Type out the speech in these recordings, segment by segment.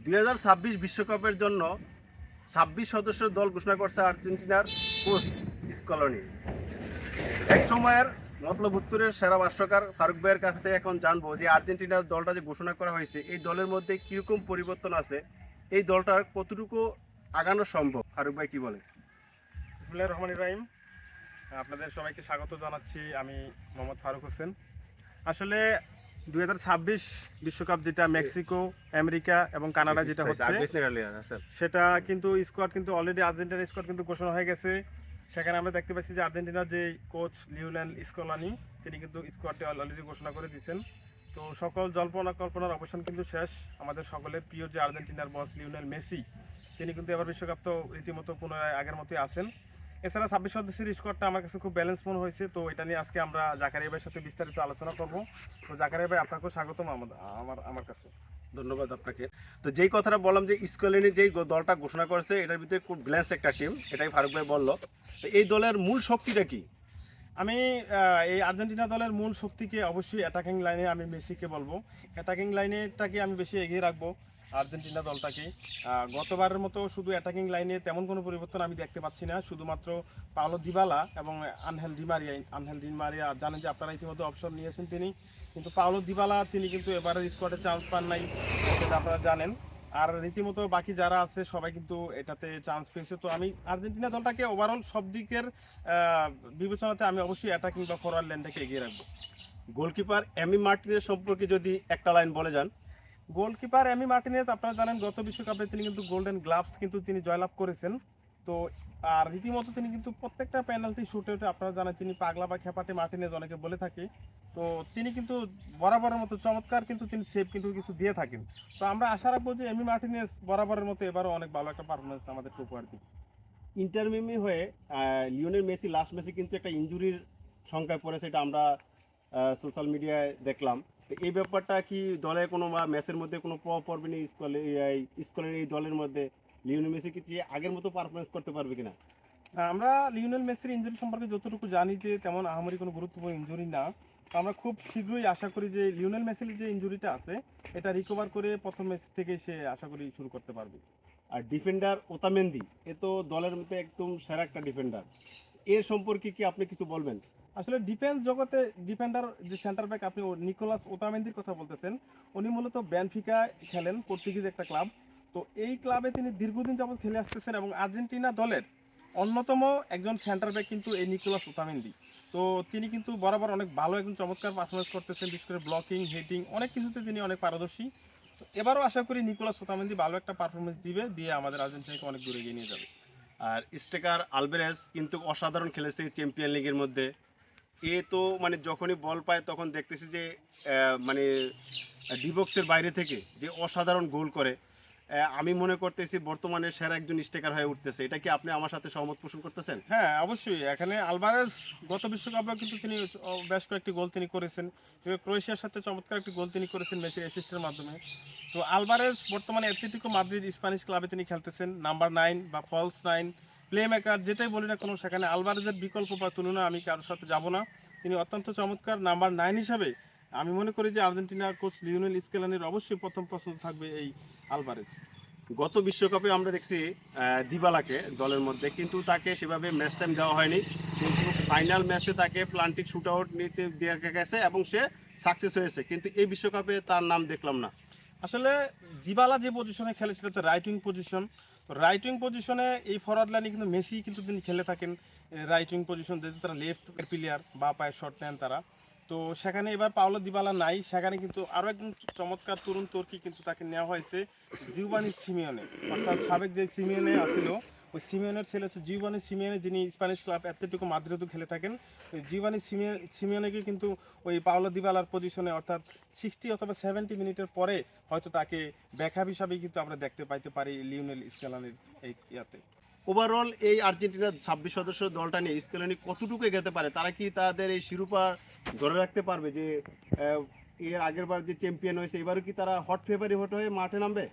2026 বিশ্বকাপের জন্য 26 সদস্যের দল ঘোষণা করছে আর্জেন্টিনার কোচ স্কলনি। এক সময়ের মতলব উত্তরের সেরা ভাষ্যকার ফারুক ভাইয়ের কাছ থেকে এখন জানবো যে আর্জেন্টিনার দলটা যে ঘোষণা করা হয়েছে এই দলের মধ্যে কিরকম পরিবর্তন আছে, এই দলটার কতটুকু আগানো সম্ভব। ফারুক ভাই কি বলে? বিসমিল্লাহির রহমানির রহিম। আপনাদের সবাইকে স্বাগত জানাচ্ছি। আমি মোহাম্মদ ফারুক হোসেন। আসলে 2026 বিশ্বকাপ যেটা মেক্সিকো, আমেরিকা এবং কানাডা যেটা হচ্ছে, সেটা কিন্তু স্কোয়াড কিন্তু অলরেডি আর্জেন্টিনার স্কোয়াড কিন্তু ঘোষণা হয়ে গেছে। সেখানে আমরা দেখতে পাচ্ছি যে আর্জেন্টিনার যে কোচ লিওনেল স্কলানি, তিনি কিন্তু স্কোয়াডটি অলরেডি ঘোষণা করে দিয়েছেন। তো সকল জল্পনা কল্পনার অবসান কিন্তু শেষ। আমাদের সকলের প্রিয় যে আর্জেন্টিনার বস লিওনেল মেসি, তিনি কিন্তু এবার বিশ্বকাপ তো রীতিমতো পুনরায় আগের মতোই আছেন। এছাড়া 26 সদস্যের স্কোয়াডটা আমার কাছে খুব ব্যালেন্স মনে হয়েছে। তো এটা নিয়ে আজকে আমরা জাকারিয়া ভাইয়ের সাথে বিস্তারিত আলোচনা করব। তো জাকারিয়া ভাই, আপনাকেও স্বাগতম আমার কাছে। ধন্যবাদ আপনাকে। তো যেই কথাটা বললাম যে স্কলনি যেই দলটা ঘোষণা করেছে এটার ভিতরে খুব ব্যালেন্স একটা টিম, এটাই ফারুক ভাই বললো। তো এই দলের মূল শক্তিটা কি? আমি এই আর্জেন্টিনা দলের মূল শক্তিকে অবশ্যই অ্যাটাকিং লাইনে আমি মেসিকে বলবো। অ্যাটাকিং লাইনেটাকে আমি বেশি এগিয়ে রাখবো আর্জেন্টিনা দলটাকে। গতবারের মতো শুধু অ্যাটাকিং লাইনে তেমন কোনো পরিবর্তন আমি দেখতে পাচ্ছি না। শুধুমাত্র পাওলো দিবালা এবং আনহেল ডিমারিয়া জানেন যে আপনারা ইতিমধ্যে অবসর নিয়েছেন তিনি, কিন্তু পাওলো দিবালা তিনি কিন্তু এবারের স্কোয়াডে চান্স পান নাই, সেটা আপনারা জানেন। আর রীতিমতো বাকি যারা আছে সবাই কিন্তু এটাতে চান্স পেয়েছে। তো আমি আর্জেন্টিনা দলটাকে ওভারঅল সব দিকের বিবেচনাতে আমি অবশ্যই অ্যাটাকিং বা ফরওয়ার্ড লাইনটাকে এগিয়ে রাখবো। গোলকিপার এমি মার্টিনেজ সম্পর্কে যদি একটা লাইন বলে যান। গোলকিপার এমি মার্টিনেজ, আপনারা জানেন গত বিশ্বকাপে তিনি কিন্তু গোল্ডেন গ্লাভস কিন্তু তিনি জয়লাভ করেছেন। তো আর রীতিমতো তিনি কিন্তু প্রত্যেকটা পেনাল্টি শুটে আপনারা জানেন তিনি পাগলা বা খেপাটে মার্টিনেজ অনেকে বলে থাকে। তো তিনি কিন্তু বরাবরের মতো চমৎকার কিন্তু তিনি সেভ কিন্তু কিছু দিয়ে থাকেন। তো আমরা আশা রাখবো যে এমি মার্টিনেজ বরাবরের মতো এবারও অনেক ভালো একটা পারফরমেন্স আমাদেরকে উপহার দিবে। ইন্টার মিমি হয়ে লিওনেল মেসি লাস্ট মেসি কিন্তু একটা ইনজুরির সংখ্যায় পড়েছে, এটা আমরা সোশ্যাল মিডিয়ায় দেখলাম। তো এই ব্যাপারটা কি দলে কোনো বা ম্যাচের মধ্যে কোনো প্রভাব পড়বে না স্কুলের এই দলের মধ্যে? লিওনেল মেসি কি আগের মতো পারফরমেন্স করতে পারবে কিনা? আমরা লিওনেল মেসির ইনজুরি সম্পর্কে যতটুকু জানি যে তেমন আহামরি কোনো গুরুত্বপূর্ণ ইনজুরি না। তো আমরা খুব শীঘ্রই আশা করি যে লিওনেল মেসির যে ইনজুরিটা আছে এটা রিকভার করে প্রথম ম্যাচ থেকে সে আশা করি শুরু করতে পারবে। আর ডিফেন্ডার ওতামেন্দি, এ তো দলের মধ্যে একদম সেরা একটা ডিফেন্ডার, এর সম্পর্কে কি আপনি কিছু বলবেন? আসলে ডিফেন্স জগতে ডিফেন্ডার যে সেন্টার ব্যাক আপনি নিকোলাস ওতামেন্দির কথা বলতেছেন, উনি মূলত বেনফিকা খেলেন, পর্তুগিজ একটা ক্লাব। তো এই ক্লাবে তিনি দীর্ঘদিন যাবত খেলে আসতেছেন এবং আর্জেন্টিনা দলের অন্যতম একজন সেন্টার ব্যাক কিন্তু এই নিকোলাস ওতামেন্দি। তো তিনি কিন্তু বরাবর অনেক ভালো একজন চমৎকার পারফরমেন্স করতেছেন, বিশেষ করে ব্লকিং, হেডিং অনেক কিছুতে তিনি অনেক পারদর্শী। তো এবারও আশা করি নিকোলাস ওতামেন্দি ভালো একটা পারফরমেন্স দিয়ে আমাদের আর্জেন্টিনাকে অনেক দূরে এগিয়ে নিয়ে যাবে। আর স্টেকার আলভারেজ কিন্তু অসাধারণ খেলেছে চ্যাম্পিয়ন লিগের মধ্যে। এ তো মানে যখনই বল পায় তখন দেখতেছি যে মানে ডিবক্সের বাইরে থেকে যে অসাধারণ গোল করে। আমি মনে করতেছি বর্তমানে সেরা একজন স্টেকার হয়ে উঠতেছে। এটা কি আপনি আমার সাথে সহমত পোষণ করতেছেন? হ্যাঁ, অবশ্যই। এখানে আলভারেজ গত বিশ্বকাপে কিন্তু তিনি বেশ কয়েকটি গোল তিনি করেছেন। ক্রোয়েশিয়ার সাথে চমৎকার একটি গোল তিনি করেছেন মেসির অ্যাসিস্টের মাধ্যমে। তো আলভারেজ বর্তমানে অ্যাটলেটিকো মাদ্রিদ স্প্যানিশ ক্লাবে তিনি খেলতেছেন। নাম্বার 9 বা ফলস 9 প্লে মেকার যেটাই বলি না কোনো, সেখানে আলভারেজের বিকল্প বা তুলনা আমি কারোর সাথে যাব না। তিনি অত্যন্ত চমৎকার নাম্বার 9 হিসাবে আমি মনে করি যে আর্জেন্টিনার কোচ লিওনেল স্কেলানির অবশ্যই প্রথম পছন্দ থাকবে এই আলভারেজ। গত বিশ্বকাপে আমরা দেখছি দিবালাকে দলের মধ্যে, কিন্তু তাকে সেভাবে ম্যাচ টাইম দেওয়া হয়নি। কিন্তু ফাইনাল ম্যাচে তাকে প্লান্টিক শুট আউট নিতে দেখা গেছে এবং সে সাকসেস হয়েছে, কিন্তু এই বিশ্বকাপে তার নাম দেখলাম না। আসলে দিবালা যে পজিশনে খেলে সেটা হচ্ছে রাইট উইং পজিশন। তো রাইট উইং পজিশনে এই ফরওয়ার্ড লাইনে কিন্তু মেসি কিন্তু তিনি খেলে থাকেন রাইট উইং পজিশন, যেহেতু তারা লেফট প্লেয়ার বা পায়ে শট নেন তারা। তো সেখানে এবার পাওলো দিবালা নাই, সেখানে কিন্তু আরও একজন চমৎকার তরুণ তুর্কি কিন্তু তাকে নেওয়া হয়েছে, জিওভানি সিমিওনে। অর্থাৎ সাবেক যে সিমিওনে আছিল, ওই সিমিওনের ছেলে হচ্ছে জিওভানি সিমিওনে, যিনি স্প্যানিশ ক্লাব অ্যাটলেটিকো মাদ্রিদও খেলে থাকেন। ওই জিওভানি সিমিওনেকে কিন্তু ওই পাওলো দিবালার পজিশনে অর্থাৎ 60 অথবা 70 মিনিটের পরে হয়তো তাকে ব্যাকআপ হিসাবেই কিন্তু আমরা দেখতে পাইতে পারি লিওনেল স্কেলানির এই ইয়াতে। ওভারঅল এই আর্জেন্টিনার 26 সদস্য দলটা নিয়ে স্কেলানি কতটুকু এগোতে পারে? তারা কি তাদের এই শিরোপা ধরে রাখতে পারবে যে এর আগের বার যে চ্যাম্পিয়ন হয়েছে এবারও কি তারা হট ফেভারিট হয়ে মাঠে নামবে?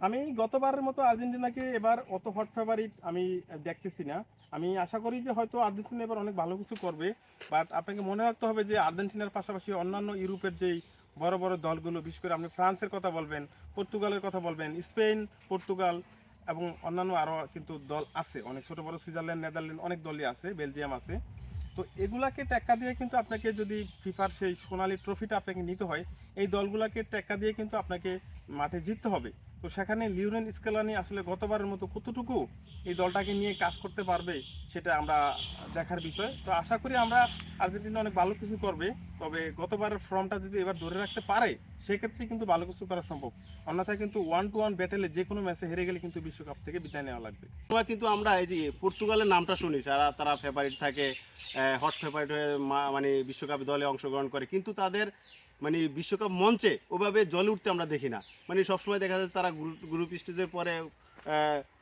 আমি গতবারের মতো আর্জেন্টিনাকে এবার অত হট ফেভারিট আমি দেখতেছি না। আমি আশা করি যে হয়তো আর্জেন্টিনা এবার অনেক ভালো কিছু করবে। বাট আপনাকে মনে রাখতে হবে যে আর্জেন্টিনার পাশাপাশি অন্যান্য ইউরোপের যেই বড় বড় দলগুলো, বিশেষ করে আপনি ফ্রান্সের কথা বলবেন, পর্তুগালের কথা বলবেন, স্পেন, পর্তুগাল এবং অন্যান্য আরও কিন্তু দল আছে, অনেক ছোট বড় সুইজারল্যান্ড, নেদারল্যান্ড অনেক দলই আছে, বেলজিয়াম আছে। তো এগুলাকে টেক্কা দিয়ে কিন্তু আপনাকে যদি ফিফার সেই সোনালী ট্রফিটা আপনাকে নিতে হয়, এই দলগুলাকে টেক্কা দিয়ে কিন্তু আপনাকে মাঠে জিততে হবে। তো সেখানে লিওনেল স্কেলানি আসলে গতবারের মতো কতটুকু এই দলটাকে নিয়ে কাজ করতে পারবে সেটা আমরা দেখার বিষয়। তো আশা করি আমরা আর্জেন্টিনা অনেক ভালো কিছু করবে, তবে গতবারের ফর্মটা যদি এবার ধরে রাখতে পারে সেক্ষেত্রে কিন্তু ভালো কিছু করা সম্ভব। অন্যথায় কিন্তু 1-1 ব্যাটেলে যে কোনো ম্যাচে হেরে গেলে কিন্তু বিশ্বকাপ থেকে বিদায় নেওয়া লাগবে। কিন্তু আমরা এই যে পর্তুগালের নামটা শুনি, তারা ফেভারিট থাকে, হট ফেভারিট হয়ে মানে বিশ্বকাপ দলে অংশগ্রহণ করে, কিন্তু তাদের মানে বিশ্বকাপ মঞ্চে ওভাবে জ্বলে উঠতে আমরা দেখি না। মানে সবসময় দেখা যায় তারা গ্রুপ স্টেজের পরে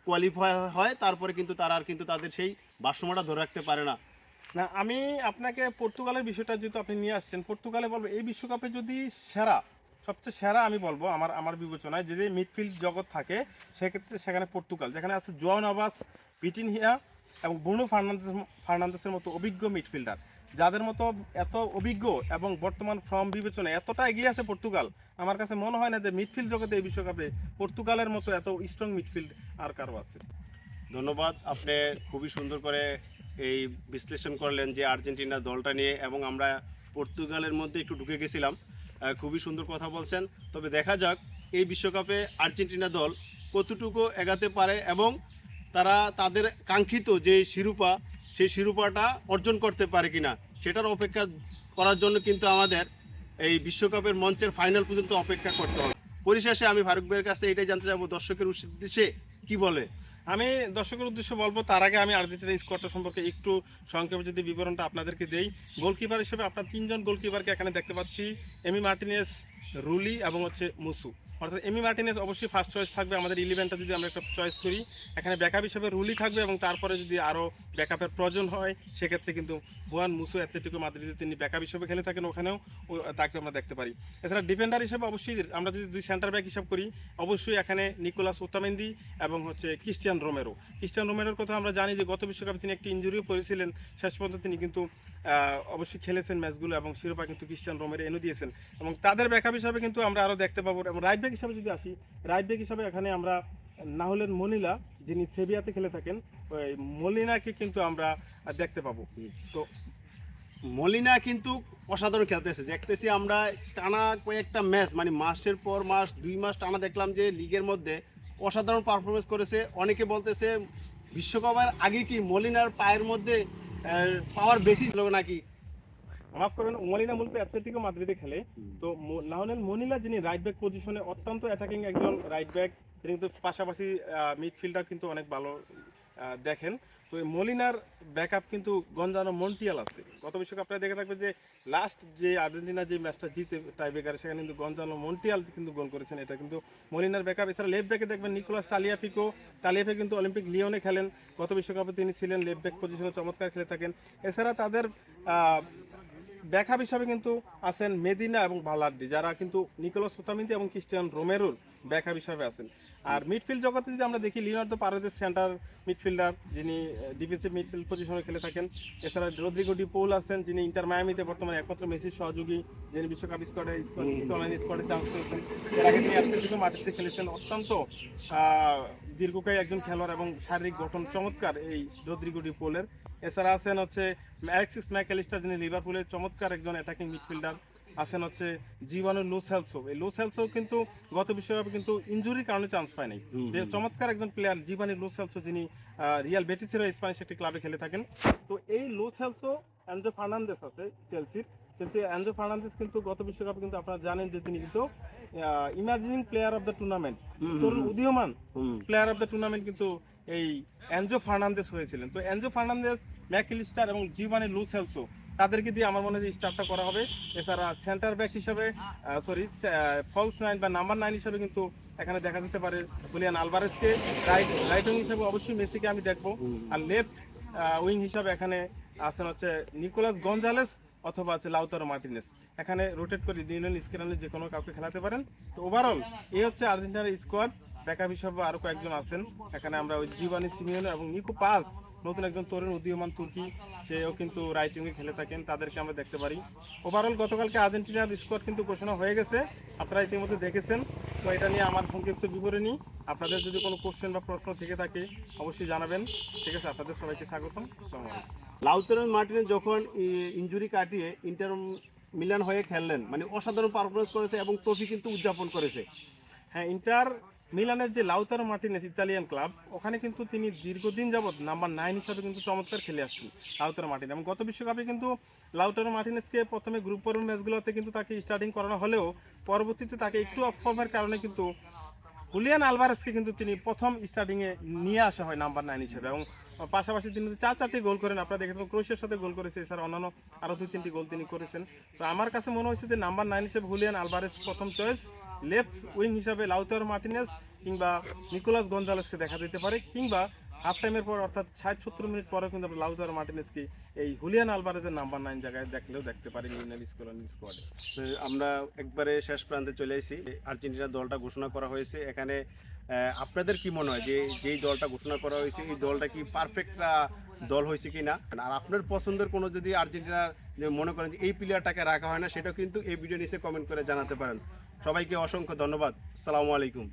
কোয়ালিফাই হয়, তারপরে কিন্তু তারা আর কিন্তু তাদের সেই ভারসাম্যটা ধরে রাখতে পারে না। না, আমি আপনাকে পর্তুগালের বিষয়টা যেহেতু আপনি নিয়ে আসছেন, পর্তুগালে বলবো এই বিশ্বকাপে যদি সবচেয়ে সেরা আমি বলবো আমার বিবেচনায় যদি মিডফিল্ড জগৎ থাকে সেক্ষেত্রে সেখানে পর্তুগাল, যেখানে আছে জোয়াও নাভাস, ভিটিনহিয়া এবং ব্রুনো ফার্নান্দেসের মতো অভিজ্ঞ মিডফিল্ডার, যাদের মতো এত অভিজ্ঞ এবং বর্তমান ফর্ম বিবেচনায় এতটা এগিয়ে আছে পর্তুগাল, আমার কাছে মনে হয় না যে মিডফিল্ড জগতে এই বিশ্বকাপে পর্তুগালের মতো এত স্ট্রং মিডফিল্ড আর কারো আছে। ধন্যবাদ, আপনি খুবই সুন্দর করে এই বিশ্লেষণ করলেন যে আর্জেন্টিনা দলটা নিয়ে, এবং আমরা পর্তুগালের মধ্যে একটু ঢুকে গেছিলাম। খুবই সুন্দর কথা বলছেন। তবে দেখা যাক এই বিশ্বকাপে আর্জেন্টিনা দল কতটুকু এগাতে পারে এবং তারা তাদের কাঙ্ক্ষিত যে শিরোপা, সেই শিরোপাটা অর্জন করতে পারে কিনা সেটার অপেক্ষা করার জন্য কিন্তু আমাদের এই বিশ্বকাপের মঞ্চের ফাইনাল পর্যন্ত অপেক্ষা করতে হবে। পরিশেষে আমি ফারুক ভাইয়ের কাছে এটাই জানতে চাইবো, দর্শকের উদ্দেশ্যে কি বলে? আমি দর্শকের উদ্দেশ্যে বলবো, তার আগে আমি আর্জেন্টিনা স্কোয়াডটা সম্পর্কে একটু সংক্ষেপে যদি বিবরণটা আপনাদেরকে দেই। গোলকিপার হিসেবে আপনার তিনজন গোলকিপারকে এখানে দেখতে পাচ্ছি, এমি মার্টিনেজ, রুলি এবং হচ্ছে মুসু। অর্থাৎ এমি মার্টিনেজ অবশ্যই ফার্স্ট চয়েস থাকবে আমাদের 11টা যদি আমরা একটা চয়েস করি। এখানে ব্যাকআপ হিসেবে রুলি থাকবে এবং তারপরে যদি আরও ব্যাকআপের প্রয়োজন হয় সেক্ষেত্রে কিন্তু বুয়ান মুসু অ্যাথলেটিকো মাদ্রিদে তিনি ব্যাকআপ হিসেবে খেলে থাকেন, ওখানেও তাকে আমরা দেখতে পারি। এছাড়া ডিফেন্ডার হিসেবে অবশ্যই আমরা যদি দুই সেন্টার ব্যাক হিসাব করি, অবশ্যই এখানে নিকোলাস ওতামেন্দি এবং হচ্ছে ক্রিস্টিয়ান রোমেরোর কথা আমরা জানি যে গত বিশ্বকাপে তিনি একটি ইনজুরিও করেছিলেন, শেষ পর্যন্ত তিনি কিন্তু অবশ্যই খেলেছেন ম্যাচগুলো এবং শিরোপা কিন্তু ক্রিস্টিয়ান রোমেরো এনে দিয়েছেন। এবং তাদের ব্যাকআপ হিসাবে কিন্তু আমরা আরও দেখতে পাবো। এবং রাইট ব্যাক হিসাবে যদি আসি, রাইট ব্যাক হিসাবে এখানে আমরা নাহুলেন মনিলা, যিনি সেভিয়াতে খেলে থাকেন, ওই মলিনাকে কিন্তু আমরা দেখতে পাবো। তো মলিনা কিন্তু অসাধারণ খেলতেছে, দেখতেছি আমরা টানা কয়েকটা ম্যাচ, মানে মাসের পর মাস 2 মাস টানা দেখলাম যে লিগের মধ্যে অসাধারণ পারফরমেন্স করেছে। অনেকে বলতেছে বিশ্বকাপের আগে কি মলিনার পায়ের মধ্যে পাওয়ার বেশি ছিল নাকি? মাফ করবেন, মলিনা মূলত অ্যাথলেটিকো মাদ্রিদে খেলে। তো নাহুলেন মনিলা যিনি রাইট ব্যাক পজিশনে অত্যন্ত অ্যাটাকিং একজন রাইট ব্যাক, তিনি কিন্তু পাশাপাশি মিডফিল্ডার কিন্তু অনেক ভালো দেখেন। তো এই মলিনার ব্যাকআপ কিন্তু গঞ্জানো মন্টিয়াল আছে। গত বিশ্বকাপ আপনারা দেখে থাকবেন যে লাস্ট যে আর্জেন্টিনা যে ম্যাচটা জিতে টাইব্রেকারে, সেখানে কিন্তু গঞ্জানো মন্টিয়াল কিন্তু গোল করেছেন, এটা কিন্তু মলিনার ব্যাকআপ। এছাড়া লেফট ব্যাকে দেখবেন নিকোলাস টালিয়াফিকো কিন্তু অলিম্পিক লিওনে খেলেন, গত বিশ্বকাপে তিনি ছিলেন লেফট ব্যাক পজিশনে, চমৎকার খেলে থাকেন। এছাড়া তাদের ব্যাকআপ হিসাবে কিন্তু আছেন মেদিনা এবং ভালার্ডি, যারা কিন্তু নিকোলাস ওতামেন্দি এবং ক্রিস্টিয়ান রোমেরোর ব্যাকআপ হিসাবে আছেন। আর মিডফিল্ড জগতে যদি আমরা দেখি, লিওনার্দো পারেদেস সেন্টার মিডফিল্ডার, যিনি ডিফেন্সিভ মিডফিল্ড পজিশনে খেলে থাকেন। এছাড়া রদ্রিগো ডি পৌল আছেন, যিনি ইন্টার মায়ামিতে বর্তমানে একমাত্র মেসির সহযোগী, যিনি বিশ্বকাপ স্কোয়াডে চান্স পেয়েছেন। এর আগে তিনি অ্যাথলেটিকো মাদ্রিদে খেলেছেন। অত্যন্ত দীর্ঘকায়ী একজন খেলোয়াড় এবং শারীরিক গঠন চমৎকার এই রদ্রিগো ডি পৌলের। এছাড়া আছেন হচ্ছে অ্যালেক্সিস ম্যাকঅ্যালিস্টার, যিনি লিভারপুলের চমৎকার একজন অ্যাটাকিং মিডফিল্ডার। আছেন হচ্ছে জীবানু লো সেলসো, এই লো সেলসো কিন্তু গত বিশ্বকাপে কিন্তু ইনজুরির কারণে চান্স পায় নাই। যে চমৎকার একজন প্লেয়ার জীবানি লো সেলসো, যিনি রিয়াল বেটিসের স্প্যানিশ একটি ক্লাবে খেলে থাকেন। তো এই লো সেলসো, অ্যানজো ফার্নান্দেস আছে চেলসি অ্যানজো ফার্নান্দেস কিন্তু গত বিশ্বকাপে কিন্তু আপনারা জানেন যে তিনি কিন্তু emerging player of the tournament, তরুণ উদীয়মান প্লেয়ার অফ দ্য টুর্নামেন্ট কিন্তু এই অ্যানজো ফার্নান্দেস হয়েছিলেন। তো অ্যানজো ফার্নান্দেস, ম্যাকঅ্যালিস্টার এবং জীবানি লো সেলসো, তাদেরকে দিয়ে আমার মনে হয় স্টার্টটা করা হবে। এছাড়া সেন্টার ব্যাক হিসাবে ফলস 9 বা নাম্বার 9 হিসাবে কিন্তু এখানে দেখা যেতে পারে হুলিয়ান আলভারেজকে। রাইট উইং হিসাবে অবশ্যই মেসিকে আমি দেখবো। আর লেফট উইং হিসাবে এখানে আছেন হচ্ছে নিকোলাস গঞ্জালেস অথবা আছে লাউতারো মার্টিনেস। এখানে রোটেট করে লিওনেল স্কেলানি যে কোনো কাউকে খেলাতে পারেন। তো ওভারঅল এই হচ্ছে আর্জেন্টিনার স্কোয়াড। ব্যাকআপ হিসাবে আরও কয়েকজন আছেন, এখানে আমরা ওই জিভানি সিমিওনে এবং নিকো পাস নতুন একজন তরুণ উদীয়মান তুর্কি, সেও কিন্তু রাইট উইংয়ে খেলে থাকেন, তাদেরকে আমরা দেখতে পারি। ওভারঅল গতকালকে আর্জেন্টিনার স্কোয়াড কিন্তু ঘোষণা হয়ে গেছে, আপনারা ইতিমধ্যে দেখেছেন। তো এটা নিয়ে আমার সংক্ষিপ্ত বিবরণী। আপনাদের যদি কোনো কোশ্চেন বা প্রশ্ন থেকে থাকে অবশ্যই জানাবেন। ঠিক আছে, আপনাদের সবাইকে স্বাগতম। আসসালামু আলাইকুম। লাউতারো মার্টিনেজ যখন ইনজুরি কাটিয়ে ইন্টার মিলান হয়ে খেললেন, মানে অসাধারণ পারফরমেন্স করেছে এবং ট্রফি কিন্তু উদযাপন করেছে। হ্যাঁ, ইন্টার মিলানের যে লাউতারো মার্টিনেজ ইতালিয়ান ক্লাব, ওখানে কিন্তু তিনি দীর্ঘদিন যাবৎ নাম্বার 9 হিসাবে কিন্তু চমৎকার খেলে আসছেন লাউতারো মার্টিনেজ। এবং গত বিশ্বকাপে কিন্তু লাউতারো মার্টিনেজকে প্রথমে গ্রুপ পর্বের ম্যাচগুলোতে কিন্তু তাকে স্টার্টিং করানো হলেও পরবর্তীতে তাকে একটু অফ ফর্মের কারণে কিন্তু হুলিয়ান আলভারেজকে কিন্তু তিনি প্রথম স্টার্টিংয়ে নিয়ে আসা হয় নাম্বার 9 হিসেবে। এবং পাশাপাশি তিনি 4-4টি গোল করেন, আপনারা দেখেছেন ক্রোয়েশিয়ার সাথে গোল করেছে, এছাড়া অন্যান্য আরও 2-3টি গোল তিনি করেছেন। তো আমার কাছে মনে হয়েছে যে নাম্বার 9 হিসেবে হুলিয়ান আলভারেজ প্রথম চয়েস, লেফট উইং হিসাবে লাউতারো মার্টিনেজ কিংবা নিকোলাস গঞ্জালেসকে দেখা যেতে পারে, কিংবা হাফ টাইমের পর অর্থাৎ 60-70 মিনিট পরে কিন্তু আমরা লাউতারো মার্টিনেজকে এই হুলিয়ান আলভারেজের নাম্বার 9 জায়গায় দেখলেও দেখতে পারি লিওনেল স্কলোনির স্কোয়াডে। তো আমরা একবারে শেষ প্রান্তে চলে এসেছি। আর্জেন্টিনার দলটা ঘোষণা করা হয়েছে। এখানে আপনাদের কি মনে হয় যে যেই দলটা ঘোষণা করা হয়েছে এই দলটা কি পারফেক্ট দল হয়েছে কি না? আর আপনার পছন্দের কোনো যদি আর্জেন্টিনার যে মনে করেন যে এই প্লেয়ারটাকে রাখা হয় না, সেটাও কিন্তু এই ভিডিও নিচে কমেন্ট করে জানাতে পারেন। সবাইকে অসংখ্য ধন্যবাদ। আসসালামু আলাইকুম।